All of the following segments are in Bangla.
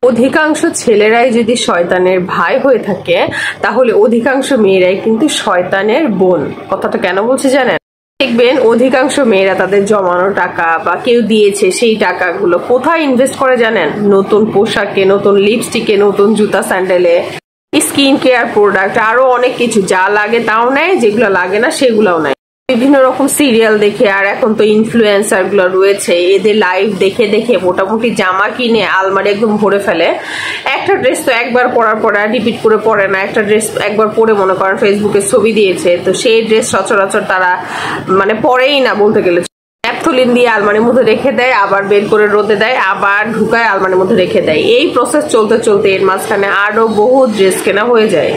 অধিকাংশ ছেলেরাই যদি শয়তানের ভাই হয়ে থাকে তাহলে অধিকাংশ মেয়েরাই কিন্তু শয়তানের বোন। কথাটা কেন বলছি জানেন? দেখবেন অধিকাংশ মেয়েরা তাদের জমানো টাকা বা কেউ দিয়েছে সেই টাকাগুলো কোথায় ইনভেস্ট করে জানেন? নতুন পোশাকে, নতুন লিপস্টিকে, নতুন জুতা স্যান্ডেলে, স্কিন কেয়ার প্রোডাক্ট, আরো অনেক কিছু। যা লাগে তাও নেয়, যেগুলো লাগে না সেগুলোও নেয়। বিভিন্ন রকম সিরিয়াল দেখে, আর এখন তো ইনফ্লুয়েন্সার গুলো রয়েছে, এদের লাইভ দেখে দেখে মোটামুটি জামা কিনে আলমারি একদম ভরে ফেলে। একটা ড্রেস তো একবার পরার পর আর রিপিট করে পরে না। একটা ড্রেস একবার পরে মনে করেন ফেসবুকে ছবি দিয়েছে, তো সেই ড্রেস সচরাচর তারা মানে পরেই না বলতে গেলে। ন্যাপথলিন দিয়ে আলমারির মধ্যে রেখে দেয়, আবার বের করে রোদে দেয়, আবার ঢুকায় আলমারির মধ্যে রেখে দেয়। এই প্রসেস চলতে চলতে এর মাঝখানে আরো বহু ড্রেস কেনা হয়ে যায়।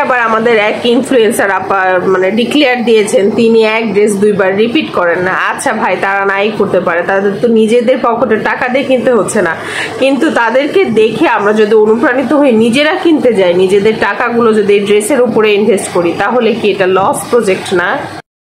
আবার আমাদের এক ইনফ্লুয়েন্সার আপা মানে ডিক্লেয়ার দিয়েছেন তিনি এক ড্রেস দুইবার রিপিট করেন না। আচ্ছা ভাই, তারা নাই করতে পারে, তাদের তো নিজেদের পকেটে টাকা দিয়ে কিনতে হচ্ছে না, কিন্তু তাদেরকে দেখে আমরা যদি অনুপ্রাণিত হই, নিজেরা কিনতে যাই, নিজেদের টাকাগুলো যদি ড্রেসের উপরে ইনভেস্ট করি, তাহলে কি এটা লস প্রজেক্ট না?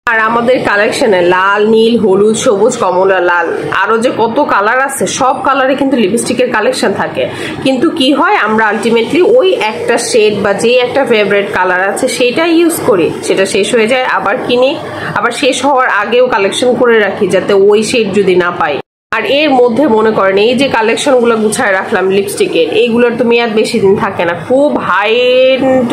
আর আমাদের কালেকশনে লাল, নীল, হলুদ, সবুজ, কমলা, লাল, আরো যে কত কালার আছে, সব কালারে কিন্তু লিপস্টিকের কালেকশন থাকে। কিন্তু কি হয়, আমরা আলটিমেটলি ওই একটা শেড বা যে একটা ফেভারিট কালার আছে সেটাই ইউজ করি, সেটা শেষ হয়ে যায় আবার কিনি, আবার শেষ হওয়ার আগেও কালেকশন করে রাখি যাতে ওই শেড যদি না পাই। আর এর মধ্যে মনে করেন এই যে কালেকশন গুলো গুছায় রাখলাম লিপস্টিকের, এইগুলোর তো মেয়াদ বেশি দিন থাকে না। খুব হাই এন্ড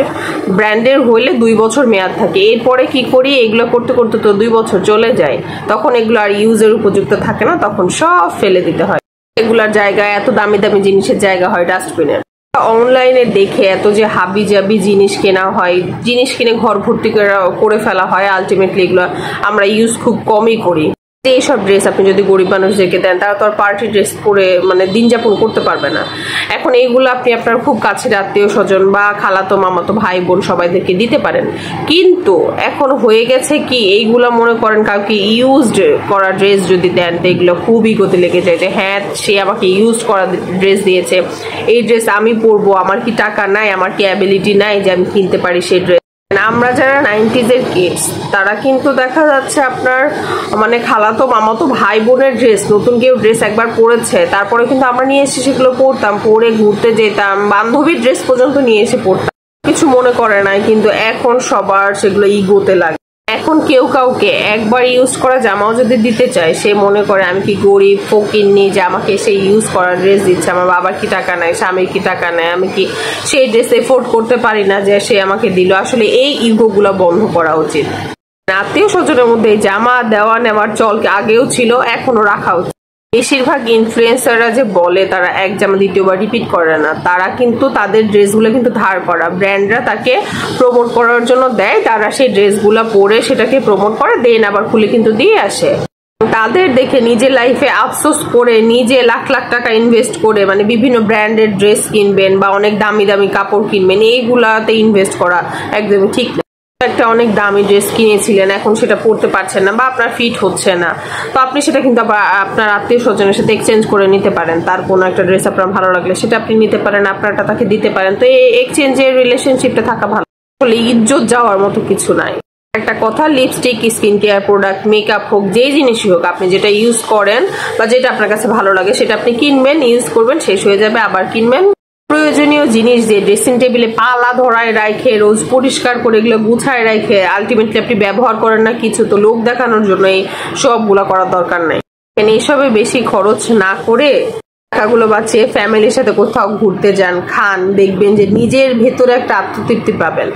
ব্র্যান্ডের হইলে 2 বছর মেয়াদ থাকে। এরপরে কি করি, এগুলো করতে করতে তো 2 বছর চলে যায়, তখন এগুলো আর ইউজের উপযুক্ত থাকে না, তখন সব ফেলে দিতে হয়। এগুলার জায়গায় এত দামি দামি জিনিসের জায়গা হয় ডাস্টবিনের। অনলাইনে দেখে এত যে হাবি জাবি জিনিস কেনা হয়, জিনিস কিনে ঘর ভর্তি করে ফেলা হয়, আলটিমেটলি এগুলো আমরা ইউজ খুব কমই করি। এইসব ড্রেস আপনি যদি গরিব মানুষদেরকে দেন, তারা তো আর পার্টি ড্রেস পরে মানে দিন যাপন করতে পারবে না। এখন এইগুলো আপনি আপনার খুব কাছের আত্মীয় স্বজন বা খালাতো মামাতো ভাই বোন সবাইদেরকে দিতে পারেন। কিন্তু এখন হয়ে গেছে কি, এইগুলো মনে করেন কাউকে ইউজড করা ড্রেস যদি দেন, তো এগুলো খুবই গতি লেগে যায় যে হ্যাঁ সে আমাকে ইউজ করা ড্রেস দিয়েছে, এই ড্রেস আমি পরবো, আমার কি টাকা নাই, আমার কি অ্যাবিলিটি নাই যে আমি কিনতে পারি সেই ড্রেস। আমরা যারা 90s এর কিডস, তারা কিন্তু দেখা যাচ্ছে আপনার মানে খালাতো মামাতো ভাই বোনের ড্রেস, নতুন কেউ ড্রেস একবার পরেছে, তারপরে কিন্তু আমরা নিয়ে এসে সেগুলো পরতাম, পরে ঘুরতে যেতাম, বান্ধবীর ড্রেস পর্যন্ত নিয়ে এসে পরতাম, কিছু মনে করে নাই। কিন্তু এখন সবার সেগুলো ইগোতে লাগে। এখন কেউ কাউকে একবার ইউজ করা জামাও যদি দিতে চায়, সে মনে করে আমি কি গরিব ফকিন্নি যে আমাকে সেই ইউজ করা ড্রেস দিচ্ছে, আমার বাবার কি টাকা নাই, স্বামীর কি টাকা নাই, আমি কি সেই ড্রেস এফোর্ড করতে পারি না যে সে আমাকে দিল। আসলে এই ইগো গুলা বন্ধ করা উচিত। আত্মীয় স্বজনের মধ্যে জামা দেওয়া নেওয়ার চল আগেও ছিল, এখনো রাখা উচিত। বেশিরভাগ ইনফ্লুয়েন্সাররা যে বলে তারা এক জামা দ্বিতীয়বার রিপিট করে না, তারা কিন্তু তাদের ড্রেসগুলো কিন্তু ধার করা, ব্র্যান্ডরা তাকে প্রমোট করার জন্য দেয়, তারা সেই ড্রেসগুলো পরে সেটাকে প্রমোট করে, দেন আবার খুলে কিন্তু দিয়ে আসে। তাদের দেখে নিজের লাইফে আফসোস করে নিজে লাখ লাখ টাকা ইনভেস্ট করে মানে বিভিন্ন ব্র্যান্ডের ড্রেস কিনবেন বা অনেক দামি দামি কাপড় কিনবেন, এইগুলাতে ইনভেস্ট করা একদমই ঠিক না। একটা অনেক দামি ড্রেস কিনেছিলেন, এখন সেটা পরতে পারছেন না বা আপনার ফিট হচ্ছে না, তো আপনি সেটা কিন্তু আপনার আত্মীয় স্বজনের সাথে এক্সচেঞ্জ করে নিতে পারেন। তার কোনো একটা ড্রেস আপনার ভালো লাগলে সেটা আপনি নিতে পারেন, আপনারটা তাকে দিতে পারেন। তো এই এক্সচেঞ্জের রিলেশনশিপটা থাকা ভালো। আসলে ইজ্জত যাওয়ার মতো কিছু নাই। একটা কথা, lipstick, skin care product, makeup হোক, যেই জিনিসই হোক, আপনি যেটা ইউজ করেন বা যেটা আপনার কাছে ভালো লাগে সেটা আপনি কিনবেন, ইউজ করবেন, শেষ হয়ে যাবে, আবার কিনবেন। প্রয়োজনীয় জিনিস যে ড্রেসিং টেবিলে পালা ধরায় রাখে, রোজ পরিষ্কার করে এগুলো গুছায় রাখে, আলটিমেটলি আপনি ব্যবহার করেন না কিছু, তো লোক দেখানোর জন্য এই সবগুলা করার দরকার নাই। এইসবে বেশি খরচ না করে টাকাগুলো বাঁচিয়ে ফ্যামিলির সাথে কোথাও ঘুরতে যান, খান, দেখবেন যে নিজের ভেতরে একটা আত্মতৃপ্তি পাবেন।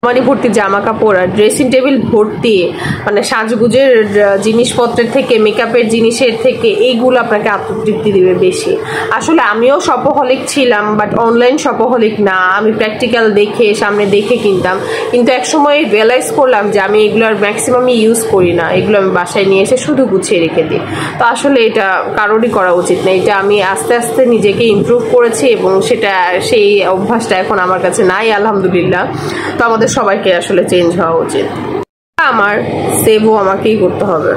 আলমারি ভর্তি জামা কাপড় আর ড্রেসিং টেবিল ভর্তি মানে সাজগুজের জিনিসপত্রের থেকে, মেকআপের জিনিসের থেকে, এইগুলো আপনাকে আত্মতৃপ্তি দিবে বেশি। আসলে আমিও শপোহলিক ছিলাম, বাট অনলাইন শপোহলিক না, আমি প্র্যাকটিক্যাল দেখে সামনে দেখে কিনতাম। কিন্তু একসময় রিয়েলাইজ করলাম যে আমি এগুলোর ম্যাক্সিমামই ইউজ করি না, এগুলো আমি বাসায় নিয়ে এসে শুধু গুছিয়ে রেখে দিই। তো আসলে এটা কারোরই করা উচিত না। এটা আমি আস্তে আস্তে নিজেকে ইমপ্রুভ করেছি এবং সেটা সেই অভ্যাসটা এখন আমার কাছে নাই, আলহামদুলিল্লাহ। তো আমাদের সবাইকে আসলে চেঞ্জ হওয়া উচিত। আমার সেভও আমাকেই করতে হবে।